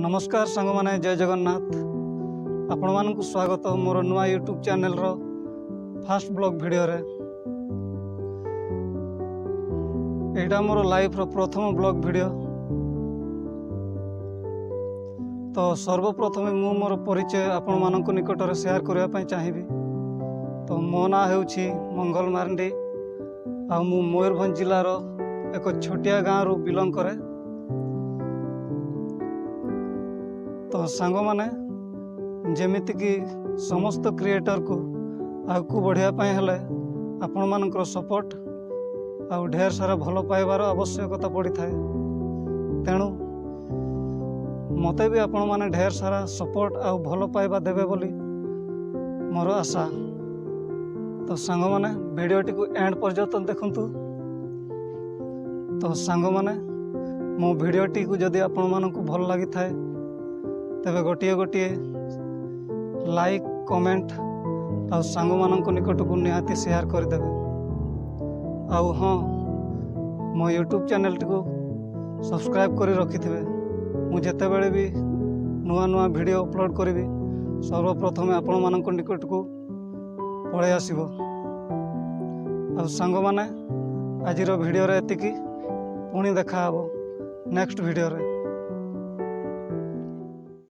नमस्कार सांग माने जय जगन्नाथ आपण मानक स्वागत मोर नुआ यूट्यूब चैनल रो फास्ट ब्लॉग वीडियो रे। एटा मोर लाइफ रो प्रथम ब्लॉग वीडियो। तो सर्वप्रथमे मु मोर परिचय आपण मानक निकट रे शेयर करबा पई चाहिबी। तो मो ना हेउछि मंगल मारंडी आ मु मयूरभंज जिल्ला रो एक छोटिया गाँव रू बिलोंग करे। तो सांग माने जेमिति कि समस्त क्रिएटर को आगू बढ़िया हेले आपण मानकर सपोर्ट आउ ढेर सारा भल पाइबार आवश्यकता पड़ी थाए। तेणु मते भी आपण माने ढेर सारा सपोर्ट आउ भल पाइबा देबे बोली मोर आशा। तो सांग माने वीडियोटी को एंड पर्यंत देखंतु। तो सांग माने मो वीडियोटी को जदि आपण मानकु भल लागि थाए तेबे गोटिए गोटिए लाइक कमेंट आ सांग मानक निकट को निहाती शेयर करदेवे। आउ हाँ मो यूट्यूब चैनल टी को सब्सक्राइब कर रखिथे। मु जेते बेले भी नुआ नुआ वीडियो अपलोड करी सर्वप्रथम आपण मानक निकट को पळे आसीबो। आ सांग माने आजिर वीडियो रे एतिकी पुणी देखा हबो नेक्स्ट वीडियो रे।